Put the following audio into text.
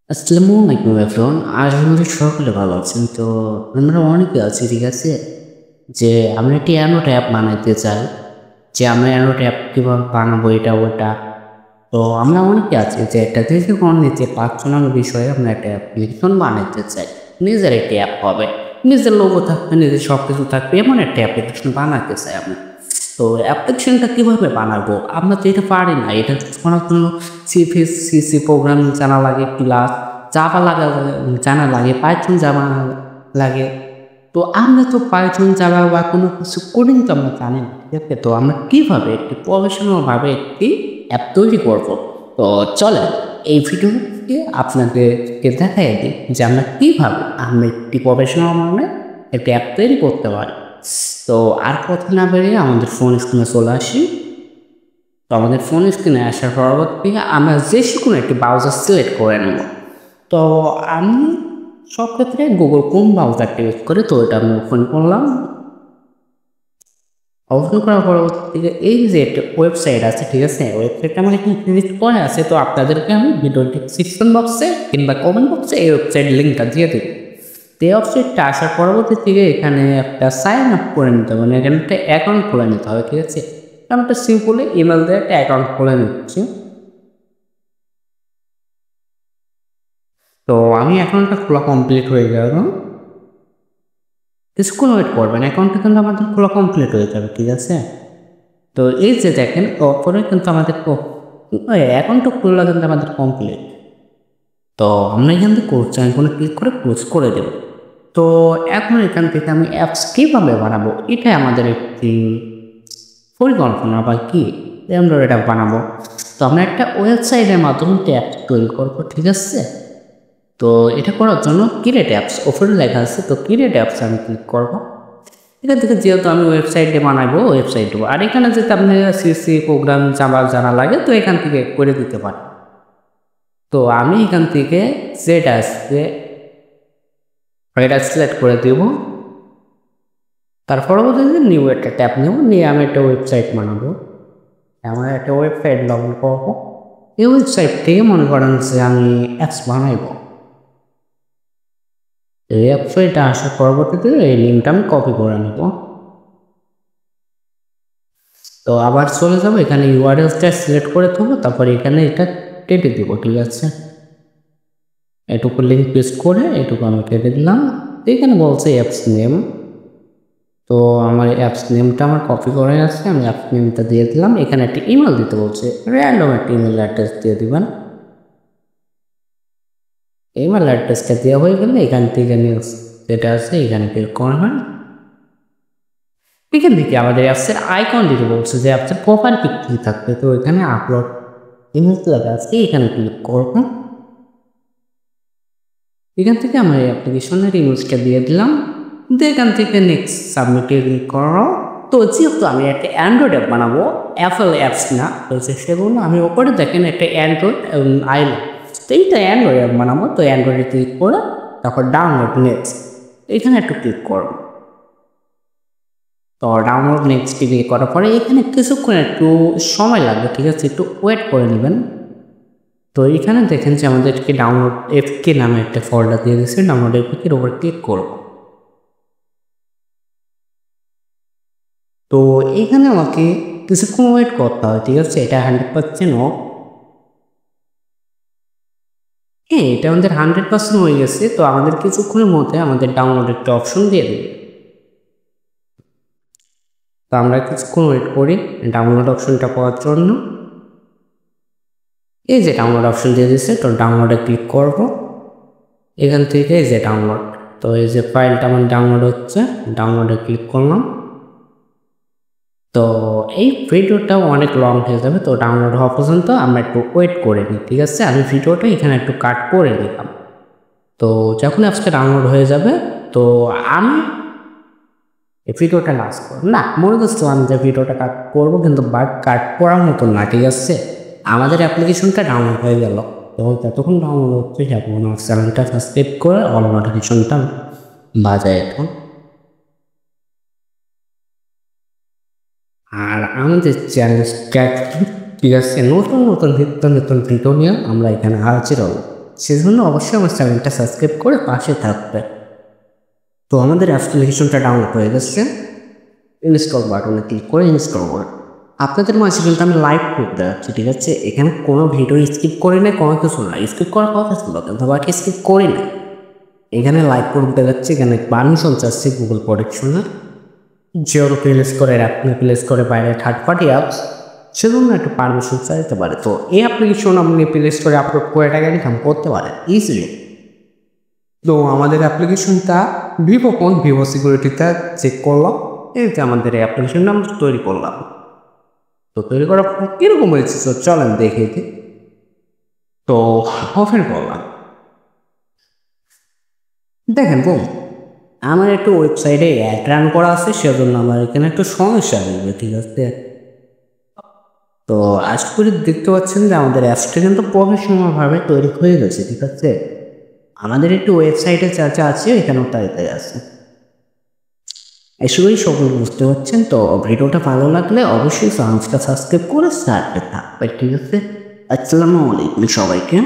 আসসালামু আলাইকুম এভরিওয়ান। আজ আমাদের সকলে ভালো আছেন। তো আমরা অনেকে আছি, ঠিক আছে? যে আমরা একটি অ্যান্ড্রয়েড অ্যাপ বানাইতে চাই। যে আমরা অ্যান্ড্রয়েড অ্যাপ কীভাবে বানাবো এটা ওটা। তো আমরা অনেকে আছি যে একটা দীর্ঘক্ষণ নিচে পার্সোনাল বিষয়ে আমরা একটা অ্যাপ্লিকেশন বানাইতে চাই। নিজের একটি অ্যাপ হবে, নিজের লোগো থাকবে, নিজের সব কিছু থাকবে, এমন একটা অ্যাপ্লিকেশন বানাতে চাই আমরা। তো অ্যাপ্লিকেশনটা কীভাবে বানাবো? আমরা তো এটা পারি না। এটা করার জন্য সিসি প্রোগ্রামিং জানা লাগে, প্লাস জাভা জানা লাগে, পাইথন জানা লাগে। তো আমরা তো পাইথন জাভা বা কোনো কিছু কোডিং তো আমরা জানি না, ঠিক আছে? তো আমরা কীভাবে একটি প্রফেশনালভাবে একটি অ্যাপ তৈরি করব? তো চলেন এই ভিডিওতে আপনাদেরকে দেখাই দিই যে আমরা কীভাবে একটি প্রফেশনাল মানে একটি অ্যাপ তৈরি করতে পারি। তো আর কথা না বেরিয়ে আমাদের ফোন স্ক্রিনে চলে আসি। তো আমাদের ফোন স্ক্রিনে আসার পরবর্তী আমরা যে কোনো একটি ব্রাউজার সিলেক্ট করে নেব। তো আমি সব ক্ষেত্রে গুগল ক্রোম ব্রাউজারটা ইউজ করি। তো এটা আমি ওপেন করলাম। ওপেন করার পরবর্তীতে এই যে একটা ওয়েবসাইট আছে, ঠিক আছে? ওয়েবসাইটটা আমার এখানে ক্লিক করে আছে। তো আপনাদেরকে আমি ভিডিও ডিসক্রিপশন বক্সে কিংবা কমেন্ট বক্সে এই ওয়েবসাইট লিঙ্কটা দিয়ে দেব। তো এই ওয়েবসাইটটা আসার পরবর্তী থেকে এখানে একটা সাইন আপ করে নিতে হবে, মানে এখানে একটা অ্যাকাউন্ট খুলে নিতে হবে, ঠিক আছে? আমি একটা সিম্পলি ইমেল দিয়ে একটা অ্যাকাউন্ট খুলে নিচ্ছি। তো আমি অ্যাকাউন্টটা খোলা কমপ্লিট হয়ে গেল। কিছুক্ষণ ওয়েট করবেন, অ্যাকাউন্টটা কিন্তু আমাদের খোলা কমপ্লিট হয়ে যাবে, ঠিক আছে? তো এই যে দেখেন ওপরে কিন্তু আমাদের অ্যাকাউন্টটা খোলা কিন্তু আমাদের কমপ্লিট। তো আমরা এখান থেকে কোর্স আইকনে ক্লিক করে ক্লোজ করে দেব। তো এখন এখান থেকে আমি অ্যাপস কীভাবে বানাবো এটাই আমাদের একটি পরিকল্পনা বা কি আমরা এটা বানাবো। তো আমরা একটা ওয়েবসাইটের মাধ্যমে অ্যাপস তৈরি করবো, ঠিক আছে? তো এটা করার জন্য ক্রিয়েট অ্যাপস ওপরে লেখা আছে। তো ক্রিয়েট অ্যাপস আমি ক্লিক করবো। এখান থেকে যেহেতু আমি ওয়েবসাইটে বানাবো ওয়েবসাইট দেবো, আর এখানে যদি আপনি সিসি প্রোগ্রাম জানা লাগে তো এখান থেকে করে দিতে পারেন। তো আমি এখান থেকে যেটা আসছে এটা সিলেক্ট করে দেব। তার পরবর্তীতে নিউ একটা ট্যাব নেব, নিয়ে আমি একটা ওয়েবসাইট বানাবো। আমার একটা ওয়েবসাইট ডাউনলোড করবো। এই ওয়েবসাইট থেকে মনে করেন যে আমি অ্যাপস বানাইবো। এই ওয়েবসাইটে আসার পরবর্তীতে এই লিঙ্কটা আমি কপি করে নেব। তো আবার চলে যাবো, এখানে ইউআরএলটা সিলেক্ট করে দেবো, তারপরে এখানে এটা কেটে দেব, ঠিক আছে? এটুকু লিঙ্ক পেস্ট করে এটুকু আমি কেটে দিলাম। এখানে বলছে অ্যাপস নেম। তো আমার অ্যাপস নেমটা আমার কপি করে আছে, আমি অ্যাপস নেমটা দিয়ে দিলাম। এখানে একটা ইমেল দিতে বলছে, র্যান্ডম একটা ইমেল অ্যাড্রেস দিয়ে দিবেন। ইমেল অ্যাড্রেসটা দেওয়া হয়ে গেলে এখান থেকে নিউজ যেটা আছে এখানে ক্লিক করবেন। এখান থেকে আমাদের অ্যাপসের আইকন দিতে বলছে যে অ্যাপসের প্রোফাইল পিক কী থাকবে। তো এখানে আপলোড ইমেজ লেখা আছে, এখানে ক্লিক করব। এখান থেকে আমার এই অ্যাপ্লিকেশনের ইমেজটা দিয়ে দিলাম। দিয়ে এখান থেকে নেক্সট সাবমিটে ক্লিক করো। তো যেহেতু আমি একটা অ্যান্ড্রয়েড অ্যাপ বানাবো, অ্যাপল অ্যাপস না, তো সেগুলো আমি ওপরে দেখেন একটা অ্যান্ড্রয়েড এবং আইল্যান্ড। তো এইটা অ্যান্ড্রয়েড অ্যাপ বানাবো, তো অ্যান্ড্রয়েডে ক্লিক করে তারপর ডাউনলোড নেক্সট এখানে একটু ক্লিক করব। তো ডাউনলোড নেক্সট ক্লিক করার পরে এখানে কিছুক্ষণ একটু সময় লাগবে, ঠিক আছে? একটু ওয়েট করে নেবেন। তো এখানে দেখেন যে আমাদেরকে ডাউনলোড এফকে নামে একটা ফোল্ডার দিয়ে দিয়েছে, ডাউনলোড এফকে এর উপর ক্লিক করব। তো এখানে আমাকে কিছুক্ষণ ওয়েট করতে হয়, ঠিক আছে? এটা 100% হোক। হ্যাঁ, এটা আমাদের 100% হয়ে গেছে। তো আমাদের কিছুক্ষণের মধ্যে আমাদের ডাউনলোড একটা অপশন দিয়ে দেবে। তো আমরা কিছুক্ষণ ওয়েট করি ডাউনলোড অপশনটা পাওয়ার জন্য। এই যে ডাউনলোড অপশন দিয়ে দিচ্ছে, তো ডাউনলোডে ক্লিক করব। এখান থেকে এই যে ডাউনলোড, তো এই যে ফাইলটা আমার ডাউনলোড হচ্ছে, ডাউনলোডে ক্লিক করলাম। তো এই ভিডিওটাও অনেক লং হয়ে যাবে, তো ডাউনলোড হওয়া পর্যন্ত আমরা একটু ওয়েট করে নিই, ঠিক আছে? আমি ভিডিওটা এখানে একটু কাট করে দিলাম। তো যখন অ্যাপসটা ডাউনলোড হয়ে যাবে, তো আমি এই ভিডিওটা লাস্ট করব না, মনে করছো আমি যে ভিডিওটা কাট করবো, কিন্তু বাট কাট করার মতন না, ঠিক আছে? আমাদের অ্যাপ্লিকেশনটা ডাউনলোড হয়ে গেল। তো যতক্ষণ ডাউনলোড হচ্ছে তখন আমার চ্যানেলটা সাবস্ক্রাইব করে অল নোটিফিকেশনটা বাজায় এখন। আর আমাদের চ্যানেলটা, ঠিক আছে, নতুন নতুন নিত্য নতুন ভিডিও নিয়ে আমরা এখানে হাজির হব। সেজন্য অবশ্যই আমার চ্যানেলটা সাবস্ক্রাইব করে পাশে থাকবে। তো আমাদের অ্যাপ্লিকেশনটা ডাউনলোড হয়ে গেছে, ইনস্টল বাটনে ক্লিক করে ইনস্টল করুন। আপনাদের মাঝে কিন্তু আমি লাইভ প্রুফ দেখাচ্ছি, ঠিক আছে? এখানে কোনো ভিডিও স্কিপ করি না, কোনো কিছু না। স্কিপ করার কথা ছিল কিন্তু বাকি স্কিপ করি না। এখানে লাইভ প্রুফ দেখাচ্ছে, এখানে পারমিশন চাচ্ছে গুগল প্রোটেকশনের, যেহেতু প্লে স্টোরের আপনি প্লে স্টোরে বাইরে থার্ড পার্টি অ্যাপস, সেজন্য একটু পারমিশন চাইতে পারে। তো এই অ্যাপ্লিকেশন আপনি প্লে স্টোরে আপলোড করে টাকা ইনকাম করতে পারেন ইজিলি। তো আমাদের অ্যাপ্লিকেশনটা ভিভো সিকিউরিটিটা চেক করলাম, এই যে আমাদের এই অ্যাপ্লিকেশনটা আমরা তৈরি করলাম। তো তৈরি করার পর কীরকম হয়েছে তো চলেন দেখে দিই। তো ওপেন করলাম, দেখেন বোন, আমার একটু ওয়েবসাইটে অ্যাড রান করা আছে, সেজন্য আমার এখানে একটু সমস্যা আসবে, ঠিক আছে? তো আশা করি দেখতে পাচ্ছেন যে আমাদের অ্যাপসটা কিন্তু প্রফেশনালভাবে তৈরি হয়ে গেছে, ঠিক আছে? আমাদের একটু ওয়েবসাইটে যা যা আছে এখানেও তাই তাই আছে। এসবই সকল বুঝতে পারছেন। তো ভিডিওটা ভালো লাগলে অবশ্যই চ্যানেলটা সাবস্ক্রাইব করে সাথে থাকবে, ঠিক আছে? আসসালামু আলাইকুম সবাইকে।